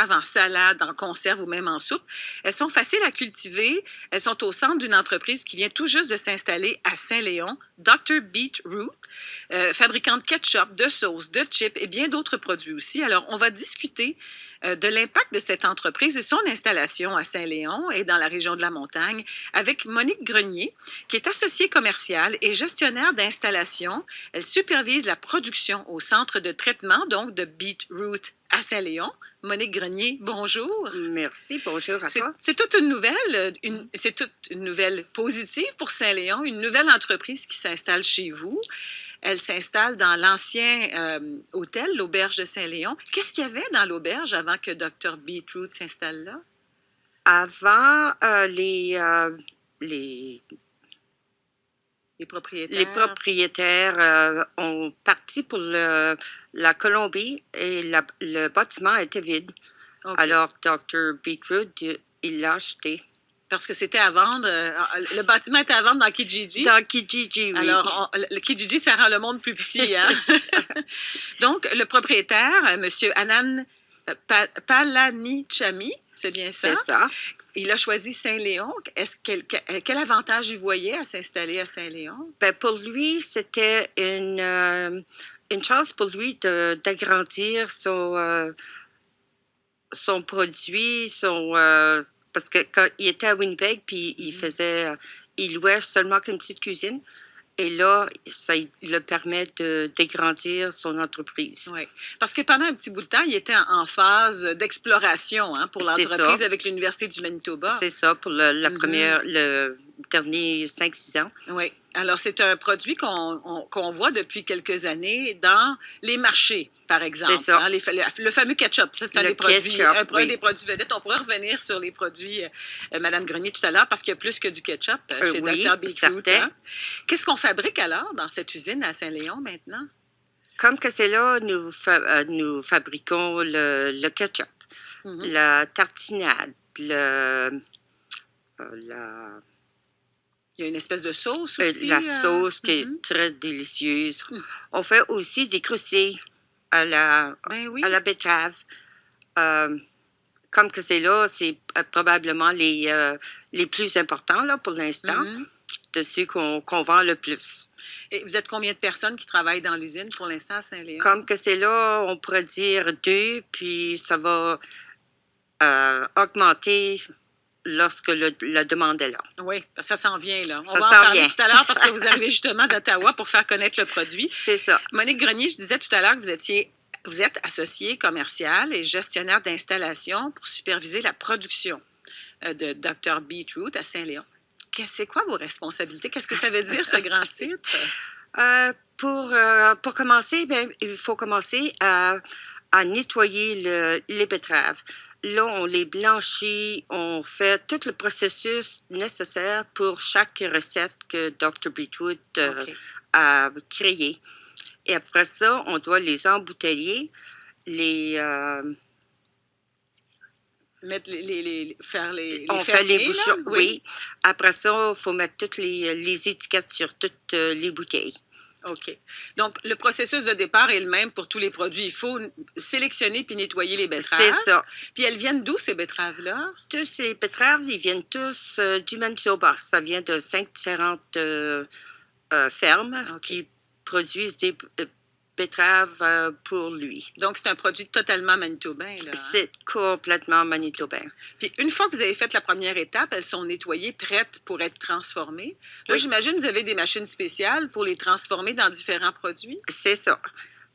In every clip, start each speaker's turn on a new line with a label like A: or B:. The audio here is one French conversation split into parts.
A: servent en salade, en conserve ou même en soupe. Elles sont faciles à cultiver. Elles sont au centre d'une entreprise qui vient tout juste de s'installer à Saint-Léon, Dr. Beetroot, fabricant de ketchup, de sauce, de chips et bien d'autres produits aussi. Alors, on va discuter de l'impact de cette entreprise et son installation à Saint-Léon et dans la région de la Montagne avec Monique Grenier, qui est associée commerciale et gestionnaire d'installation. Elle supervise la production au centre de traitement, donc de Beetroot à Saint-Léon. Monique Grenier, bonjour.
B: Merci, bonjour à toi.
A: C'est toute une nouvelle, c'est toute une nouvelle positive pour Saint-Léon, une nouvelle entreprise qui s'installe chez vous. Elle s'installe dans l'ancien hôtel, l'Auberge de Saint-Léon. Qu'est-ce qu'il y avait dans l'auberge avant que Dr. Beetroot s'installe là?
B: Avant,
A: Les propriétaires.
B: les propriétaires ont parti pour la Colombie et le bâtiment était vide.
A: OK.
B: Alors, Dr. Beetroot, il l'a acheté.
A: Parce que c'était à vendre. Le bâtiment était à vendre dans Kijiji.
B: Dans Kijiji, oui.
A: Alors, le Kijiji, ça rend le monde plus petit, hein? Donc, le propriétaire, M. Anand Palanichami, c'est bien ça?
B: C'est ça.
A: Il a choisi Saint-Léon. Quel avantage il voyait à s'installer à Saint-Léon?
B: Ben, pour lui, c'était une chance pour lui d'agrandir son produit, parce que quand il était à Winnipeg, puis il louait seulement qu'une petite cuisine. Et là, ça le permet de d'agrandir son entreprise.
A: Oui, parce que pendant un petit bout de temps, il était en phase d'exploration pour l'entreprise avec l'Université du Manitoba.
B: C'est ça, pour le dernier 5-6 ans.
A: Oui, alors c'est un produit qu'on voit depuis quelques années dans les marchés, par exemple.
B: C'est ça.
A: Le fameux ketchup, ça c'est un des produits vedettes. On pourrait revenir sur les produits, Mme Grenier, tout à l'heure, parce qu'il y a plus que du ketchup chez Dr. Beetroot. Qu'est-ce qu'on fabrique alors dans cette usine à Saint-Léon maintenant?
B: Comme que c'est là, nous fabriquons le ketchup, la tartinade,
A: Il y a une espèce de sauce aussi.
B: La sauce qui est très délicieuse. On fait aussi des croustilles à la betterave. Comme que c'est là, c'est probablement les plus importants là, pour l'instant, de ceux qu'on vend le plus.
A: Et vous êtes combien de personnes qui travaillent dans l'usine pour l'instant à Saint-Léon?
B: Comme que c'est là, on pourrait dire 2, puis ça va augmenter lorsque la demande est là.
A: Oui, ça s'en vient là.
B: On
A: va en parler tout à l'heure parce que vous arrivez justement d'Ottawa pour faire connaître le produit.
B: C'est ça.
A: Monique Grenier, je disais tout à l'heure que vous êtes associée commerciale et gestionnaire d'installation pour superviser la production de Dr. Beetroot à Saint-Léon. C'est quoi vos responsabilités? Qu'est-ce que ça veut dire, ce grand titre?
B: Pour commencer, il faut commencer à nettoyer les betteraves. Là, on les blanchit, on fait tout le processus nécessaire pour chaque recette que Dr. Beetroot a créée. Et après ça, on doit les embouteiller, faire les bouchons. Oui. Après ça, il faut mettre toutes les étiquettes sur toutes les bouteilles.
A: OK. Donc, le processus de départ est le même pour tous les produits. Il faut sélectionner puis nettoyer les betteraves.
B: C'est ça.
A: Puis elles viennent d'où, ces betteraves-là?
B: Tous ces betteraves, ils viennent tous du Manitoba. Ça vient de 5 différentes fermes qui produisent des betteraves pour lui.
A: Donc, c'est un produit totalement manitobain, là.
B: C'est complètement manitobain.
A: Puis, une fois que vous avez fait la première étape, elles sont nettoyées, prêtes pour être transformées. Là, j'imagine que vous avez des machines spéciales pour les transformer dans différents produits?
B: C'est ça.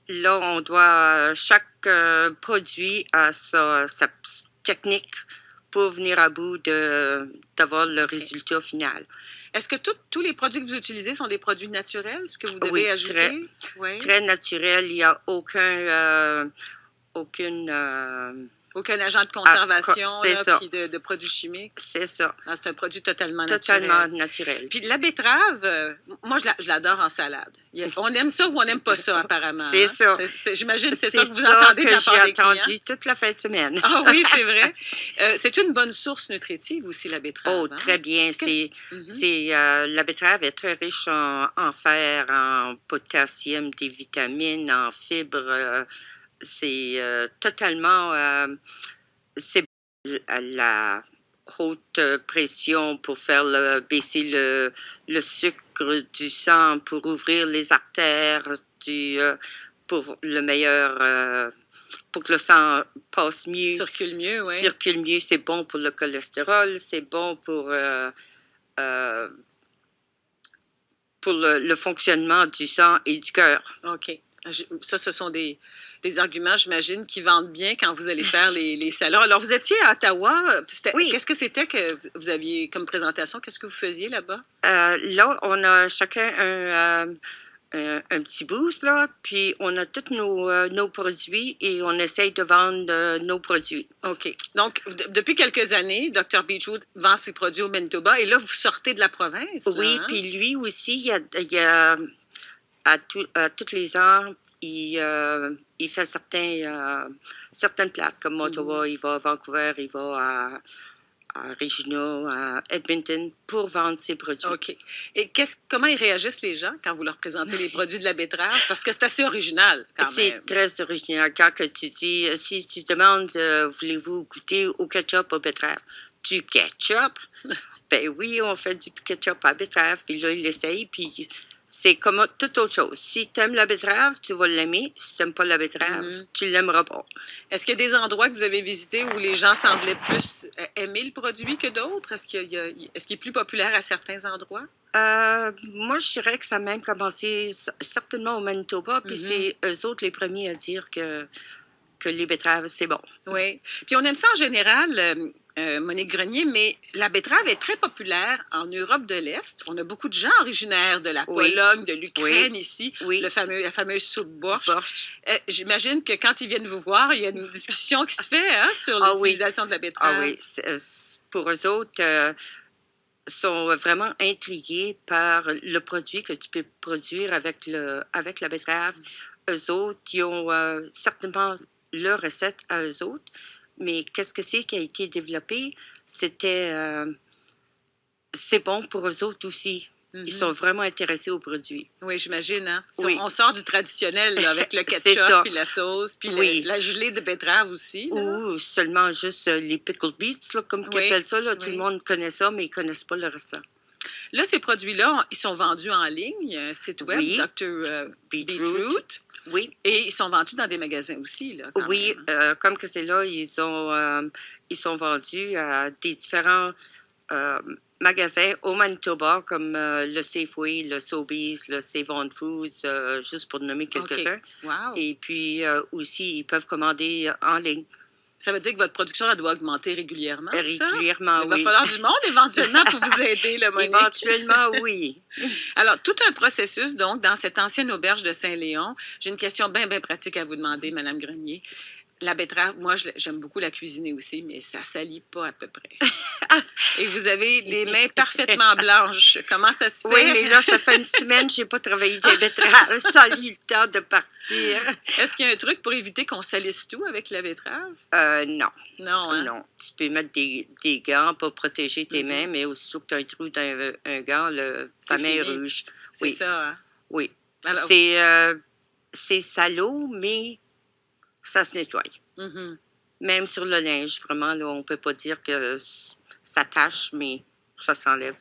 B: Là, on doit... Chaque produit a sa technique pour venir à bout d'avoir le résultat final.
A: Est-ce que tous les produits que vous utilisez sont des produits naturels, ce que vous devez ajouter?
B: Très naturel. Il n'y a aucun
A: agent de conservation puis de produits chimiques?
B: C'est ça.
A: Ah, c'est un produit totalement
B: naturel.
A: Puis la betterave, moi, je l'adore en salade. On aime ça ou on n'aime pas ça, apparemment.
B: C'est ça.
A: J'imagine que c'est ça que vous entendez de la part des clients.
B: J'ai entendu toute la fin de semaine.
A: Ah oui, c'est vrai. C'est une bonne source nutritive aussi, la betterave.
B: Oh, très bien. La betterave est très riche en fer, en potassium, des vitamines, en fibres. C'est totalement c'est la haute pression pour faire baisser le sucre du sang, pour ouvrir les artères, pour le meilleur, pour que le sang passe mieux.
A: Circule mieux, oui.
B: Circule mieux, c'est bon pour le cholestérol, c'est bon pour le fonctionnement du sang et du cœur.
A: OK. Ça, ce sont des arguments, j'imagine, qui vendent bien quand vous allez faire les salons. Alors, vous étiez à Ottawa.
B: Oui.
A: Qu'est-ce que c'était que vous aviez comme présentation? Qu'est-ce que vous faisiez là-bas?
B: Là, on a chacun un petit boost, là, puis on a tous nos produits et on essaye de vendre nos produits.
A: OK. Donc, depuis quelques années, Dr. Beetroot vend ses produits au Manitoba et là, vous sortez de la province. Là,
B: oui,
A: hein?
B: Puis lui aussi, il y a à tous les ans, il fait certaines places, comme Ottawa, il va à Vancouver, il va à Regina, à Edmonton, pour vendre ses produits.
A: OK. Et comment ils réagissent les gens quand vous leur présentez les produits de la betterave? Parce que c'est assez original, quand même.
B: C'est très original. Quand tu dis, si tu demandes, voulez-vous goûter au ketchup aux betteraves? Du ketchup? Ben oui, on fait du ketchup à betterave, puis là, il l'essaye, puis c'est comme toute autre chose. Si tu aimes la betterave, tu vas l'aimer. Si tu n'aimes pas la betterave, tu ne l'aimeras pas.
A: Est-ce qu'il y a des endroits que vous avez visités où les gens semblaient plus aimer le produit que d'autres? Est-ce qu'il est plus populaire à certains endroits?
B: Moi, je dirais que ça a même commencé certainement au Manitoba, puis c'est eux autres les premiers à dire que les betteraves, c'est bon.
A: Oui. Puis on aime ça en général, Monique Grenier, mais la betterave est très populaire en Europe de l'Est. On a beaucoup de gens originaires de la Pologne, de l'Ukraine ici, la fameuse soupe borscht. J'imagine que quand ils viennent vous voir, il y a une discussion qui se fait sur l'utilisation de la betterave.
B: Ah oui, pour eux autres, sont vraiment intrigués par le produit que tu peux produire avec la betterave. Eux autres, ils ont certainement leur recette à eux autres, mais qu'est-ce que c'est qui a été développé? C'est bon pour eux autres aussi. Ils sont vraiment intéressés aux produits.
A: Oui, j'imagine. Hein?
B: Oui.
A: On sort du traditionnel là, avec le ketchup, puis la sauce, puis la gelée de betterave aussi. Là.
B: Ou seulement juste les pickled beets, là, comme ils appellent ça. Là. Tout le monde connaît ça, mais ils ne connaissent pas le reste.
A: Là, ces produits-là, ils sont vendus en ligne, site web, Dr. Beetroot.
B: Oui.
A: Et ils sont vendus dans des magasins aussi, là.
B: Oui, comme que c'est là, ils sont vendus à des différents magasins au Manitoba, comme le Safeway, le Sobeys, le Save On Foods, juste pour nommer quelques-uns.
A: Wow.
B: Et puis aussi, ils peuvent commander en ligne.
A: Ça veut dire que votre production elle doit augmenter régulièrement,
B: Régulièrement,
A: oui. Il va falloir du monde éventuellement pour vous aider, là, Monique.
B: Éventuellement, oui.
A: Alors, tout un processus, donc, dans cette ancienne auberge de Saint-Léon. J'ai une question bien, bien pratique à vous demander, Madame Grenier. La betterave, moi, j'aime beaucoup la cuisiner aussi, mais ça salit pas à peu près. Et vous avez les mains parfaitement blanches. Comment ça se fait?
B: Oui, mais là, ça fait une semaine que je n'ai pas travaillé des betteraves. Ça a eu le temps de partir.
A: Est-ce qu'il y a un truc pour éviter qu'on salisse tout avec la betterave?
B: Non.
A: Non, hein?
B: Non. Tu peux mettre des gants pour protéger tes mains, mais aussitôt que tu as un trou dans un gant, ta main est rouge.
A: C'est ça, hein?
B: Oui.
A: Alors...
B: C'est salaud, mais ça se nettoie. Même sur le linge, vraiment, là, on ne peut pas dire que ça tâche, mais ça s'enlève.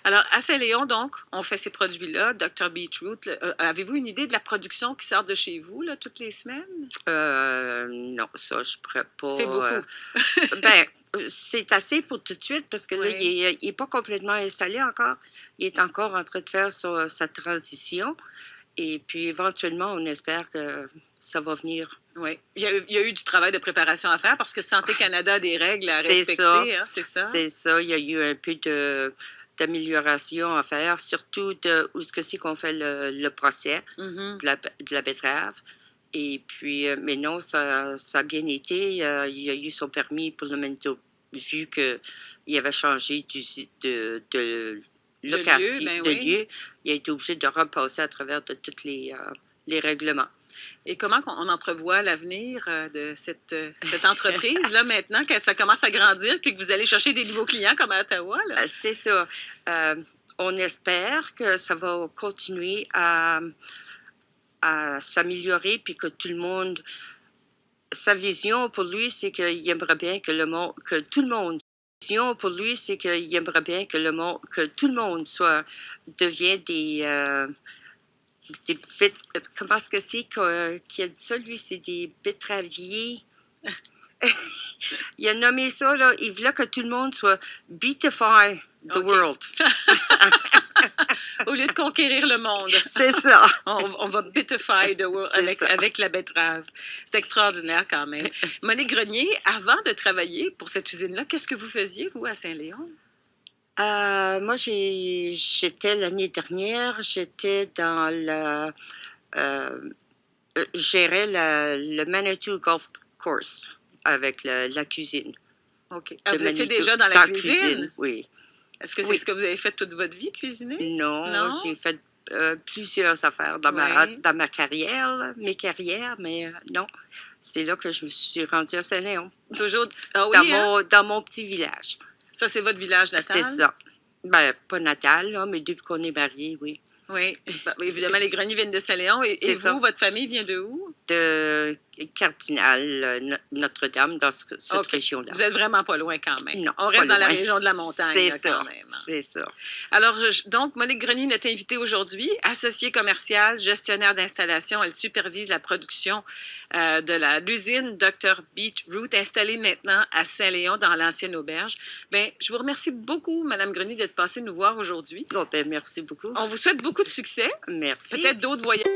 A: Alors, à Saint-Léon, donc, on fait ces produits-là, Dr. Beetroot. Avez-vous une idée de la production qui sort de chez vous, là, toutes les semaines?
B: Non, ça, je ne pourrais pas.
A: C'est beaucoup.
B: C'est assez pour tout de suite, parce que là, il n'est pas complètement installé encore. Il est encore en train de faire sa transition. Et puis, éventuellement, on espère que ça va venir.
A: Oui. Il y a eu du travail de préparation à faire parce que Santé Canada a des règles à respecter, hein, c'est ça?
B: C'est ça. Il y a eu un peu d'amélioration à faire, surtout où est-ce que c'est qu'on fait le procès de la betterave. Et puis, mais non, ça a bien été. Il a eu son permis pour le Manitoba, vu qu'il avait changé de lieu. Il a été obligé de repasser à travers de tous les règlements.
A: Et comment on entrevoit l'avenir de cette entreprise-là maintenant que ça commence à grandir puis que vous allez chercher des nouveaux clients comme à Ottawa? Là?
B: C'est ça. On espère que ça va continuer à s'améliorer puis que tout le monde sa vision pour lui, c'est qu'il aimerait bien que le monde, que tout le monde, vision pour lui, c'est qu'il aimerait bien que le monde, que tout le monde devienne comment est-ce que c'est qu'il a dit ça, lui, c'est des betteraviers. Il a nommé ça, là, il voulait que tout le monde soit beatify the world.
A: Au lieu de conquérir le monde.
B: C'est ça.
A: On va betify the world avec la betterave. C'est extraordinaire quand même. Monique Grenier, avant de travailler pour cette usine-là, qu'est-ce que vous faisiez, vous, à Saint-Léon?
B: Moi, j'étais l'année dernière, j'étais dans je gérais le Manitou Golf Course avec la cuisine.
A: OK. Ah, vous étiez déjà dans la cuisine?
B: Oui.
A: Est-ce que c'est ce que vous avez fait toute votre vie, cuisiner?
B: Non? J'ai fait plusieurs affaires dans ma carrière, mais non. C'est là que je me suis rendue à Saint-Léon.
A: Toujours
B: dans mon petit village.
A: Ça, c'est votre village natal?
B: C'est ça. Ben, pas natal, là, mais depuis qu'on est mariés, oui.
A: Oui. Ben, évidemment, les Grenier viennent de Saint-Léon. Et vous, votre famille vient de où?
B: De Cardinal, Notre-Dame, dans cette région-là.
A: Vous êtes vraiment pas loin quand même.
B: Non,
A: on reste dans la région de la montagne
B: c'est ça,
A: quand même.
B: C'est ça.
A: Alors, donc, Monique Grenier, notre invitée aujourd'hui, associée commerciale, gestionnaire d'installation. Elle supervise la production de l'usine Dr. Beetroot, installée maintenant à Saint-Léon, dans l'ancienne auberge. Bien, je vous remercie beaucoup, Mme Grenier, d'être passée nous voir aujourd'hui.
B: Oh, ben, merci beaucoup.
A: On vous souhaite beaucoup de succès.
B: Merci.
A: Peut-être d'autres voyages.